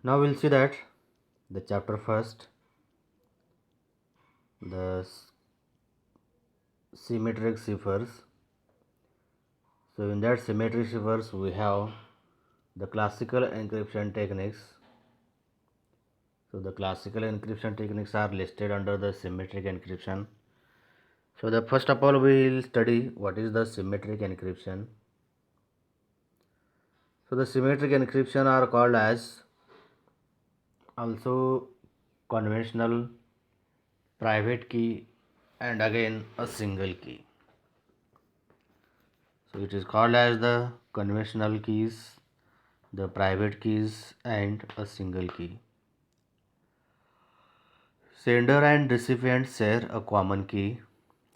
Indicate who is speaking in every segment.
Speaker 1: Now we'll see that the chapter first, the symmetric ciphers. So in that symmetric ciphers we have the classical encryption techniques. So the classical encryption techniques are listed under the symmetric encryption. So the first of all we will study what is the symmetric encryption. So the symmetric encryption are called as also conventional, private key, and again a single key. So it is called as the conventional keys, the private keys, and a single key. Sender and recipient share a common key.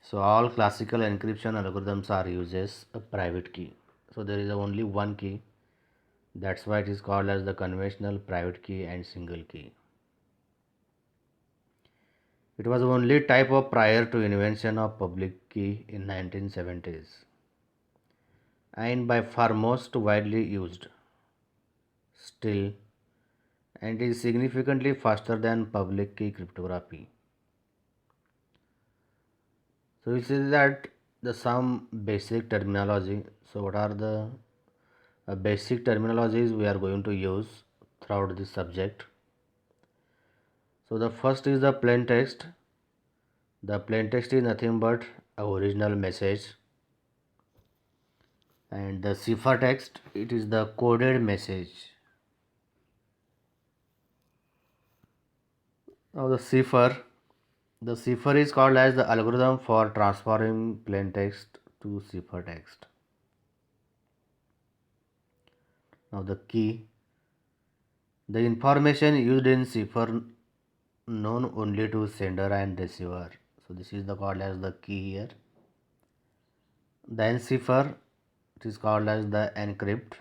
Speaker 1: So all classical encryption algorithms are uses a private key. So there is only one key. That's why it is called as the conventional, private key, and single key. It was only type of prior to invention of public key in 1970s and by far most widely used still, and is significantly faster than public key cryptography. So we see that the some basic terminology. So what are the basic terminologies we are going to use throughout this subject? So the first is the plain text. The plain text is nothing but a original message, and the cipher text, it is the coded message. Now the cipher is called as the algorithm for transforming plain text to cipher text. Now the key, the information used in cipher known only to sender and receiver. So this is the called as the key here. The encipher, it is called as the encrypt,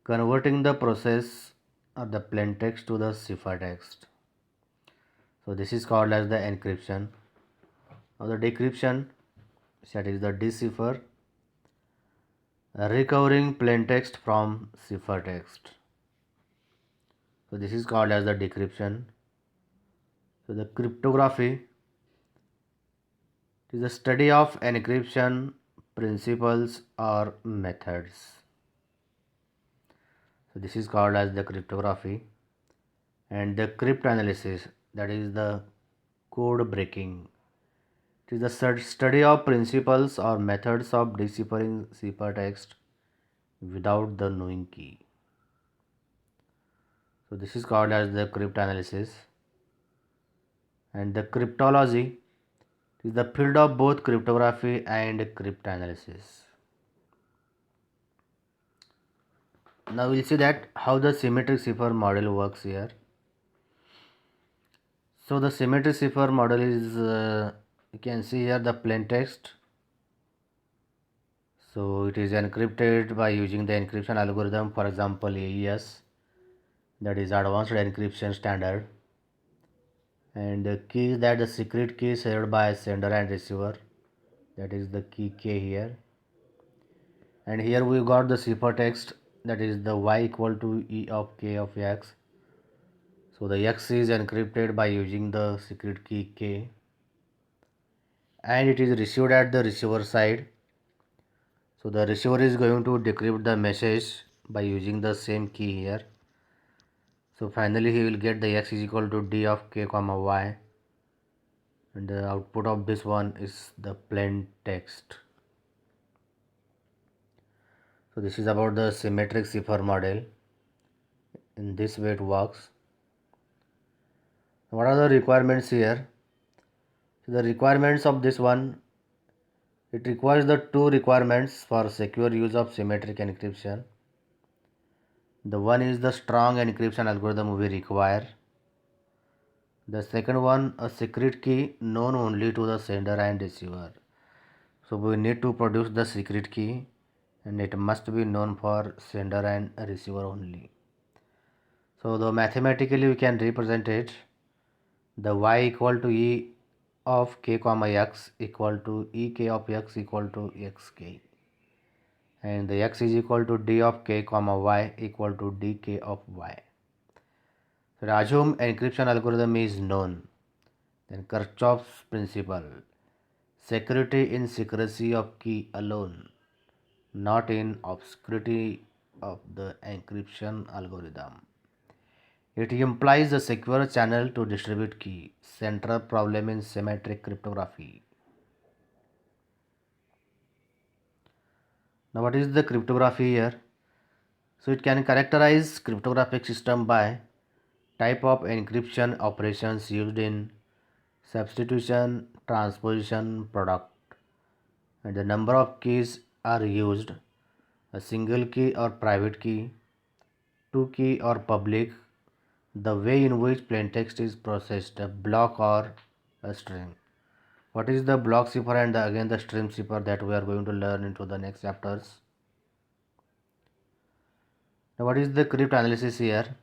Speaker 1: converting the process of the plain text to the cipher text. So this is called as the encryption. Now the decryption, that is the decipher, recovering plain text from cipher text. So this is called as the decryption. So the cryptography is the study of encryption principles or methods. So this is called as the cryptography. And the cryptanalysis, that is the code breaking. It is the study of principles or methods of deciphering ciphertext without the knowing key. So this is called as the cryptanalysis. And the cryptology is the field of both cryptography and cryptanalysis. Now we'll see that how the symmetric cipher model works here. So the symmetric cipher model is you can see here the plain text. So it is encrypted by using the encryption algorithm, for example AES, that is advanced encryption standard, and the key is that the secret key is shared by sender and receiver, that is the key K here. And here we got the ciphertext, that is the y equal to E of K of X. So the X is encrypted by using the secret key K, and it is received at the receiver side. So the receiver is going to decrypt the message by using the same key here. So finally he will get the X is equal to D of K comma Y, and the output of this one is the plain text. So this is about the symmetric cipher model. In this way it works. What are the requirements here? So the requirements of this one, it requires the two requirements for secure use of symmetric encryption. The one is the strong encryption algorithm we require. The second one, a secret key known only to the sender and receiver. So we need to produce the secret key, and it must be known for sender and receiver only. So the mathematically we can represent it, the y equal to E of K comma X equal to EK of X equal to XK, and the X is equal to D of K comma Y equal to DK of Y. Rajum encryption algorithm is known. Then Kirchhoff's principle. Security in secrecy of key alone, not in obscurity of the encryption algorithm. It implies a secure channel to distribute key, central problem in symmetric cryptography. Now what is the cryptography here? So it can characterize cryptographic system by type of encryption operations used in substitution, transposition, product, and the number of keys are used, a single key or private key, two key or public, the way in which plaintext is processed, a block or a string. What is the block cipher and again the string cipher that we are going to learn into the next chapters. Now what is the cryptanalysis here?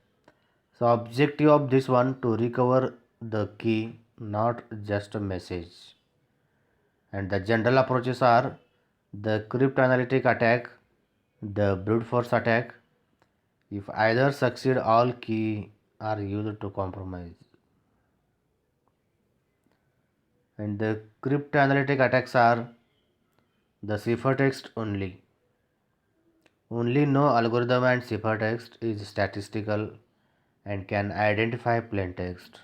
Speaker 1: So objective of this one to recover the key, not just a message. And the general approaches are the cryptanalytic attack, the brute force attack. If either succeed, all key are used to compromise. And the cryptanalytic attacks are the ciphertext only. Only no algorithm and ciphertext is statistical and can identify plaintext.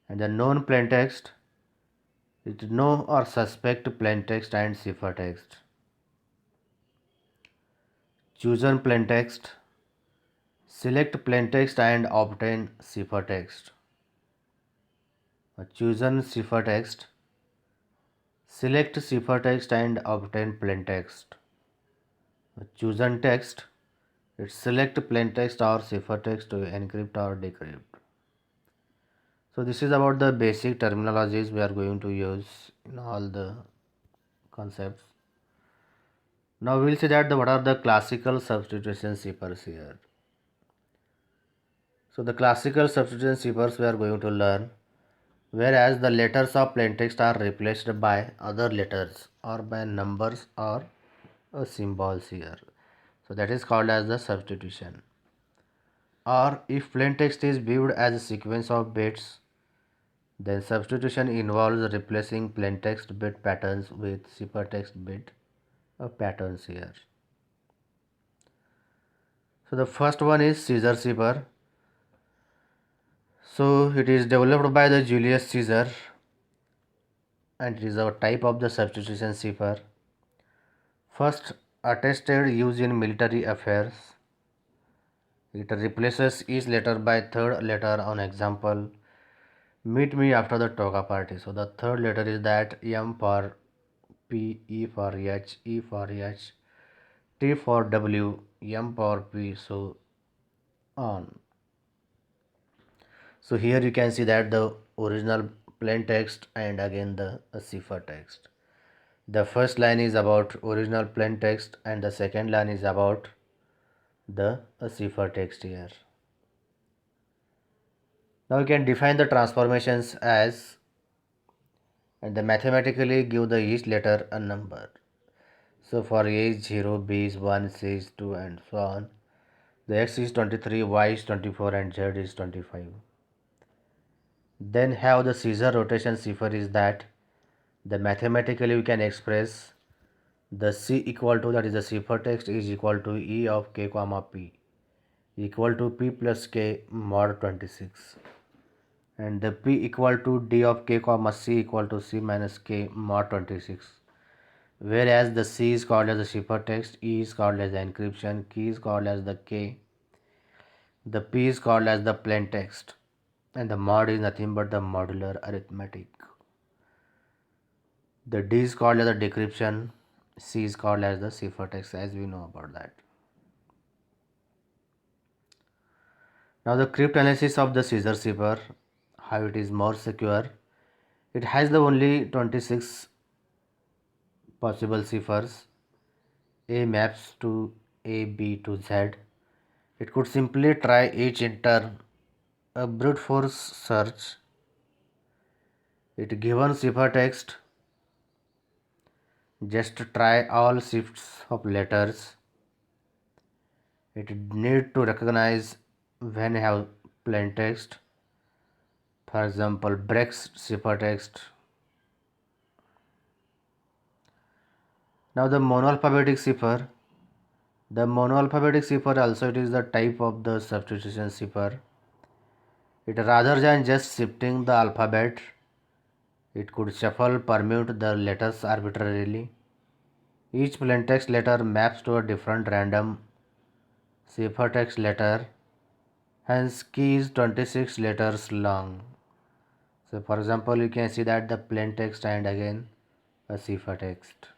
Speaker 1: And the known plaintext is know or suspect plaintext and ciphertext. Chosen plaintext, select plaintext and obtain ciphertext. A chosen ciphertext, select ciphertext and obtain plaintext. A chosen text, it select plaintext or ciphertext to encrypt or decrypt. So this is about the basic terminologies we are going to use in all the concepts. Now we will see that what are the classical substitution ciphers here. So the classical substitution ciphers we are going to learn, whereas the letters of plaintext are replaced by other letters or by numbers or symbols here. So that is called as the substitution. Or if plaintext is viewed as a sequence of bits, then substitution involves replacing plaintext bit patterns with ciphertext bit patterns here. So the first one is Caesar cipher. So it is developed by the Julius Caesar and it is a type of the substitution cipher. First attested use in military affairs. It replaces each letter by third letter. On example, meet me after the toga party. So the third letter is that M for P, E for H, E for H, T for W, M for P, so on. So here you can see that the original plain text and again the cipher text. The first line is about original plain text and the second line is about the cipher text here. Now we can define the transformations as and they mathematically give the each letter a number. So for A is 0, B is 1, C is 2 and so on. The X is 23, Y is 24 and Z is 25. Then have the Caesar rotation cipher is that the mathematically we can express the C equal to, that is the ciphertext is equal to E of K comma P equal to P plus K mod 26 and the P equal to D of K comma C equal to C minus K mod 26, whereas the C is called as the ciphertext, E is called as the encryption, K is called as the K, the P is called as the plain text and the mod is nothing but the modular arithmetic. The D is called as the decryption, C is called as the ciphertext, as we know about that. Now the cryptanalysis of the Caesar cipher, how it is more secure. It has the only 26 possible ciphers. A maps to A, B to Z. It could simply try each in turn. A brute force search. It given ciphertext. Just try all shifts of letters. It need to recognize when have plain text. For example, Brex ciphertext. Now the monoalphabetic cipher. The monoalphabetic cipher also it is the type of the substitution cipher. It rather than just shifting the alphabet, it could shuffle permute the letters arbitrarily. Each plaintext letter maps to a different random ciphertext letter, hence key is 26 letters long. So for example, you can see that the plaintext and again a ciphertext.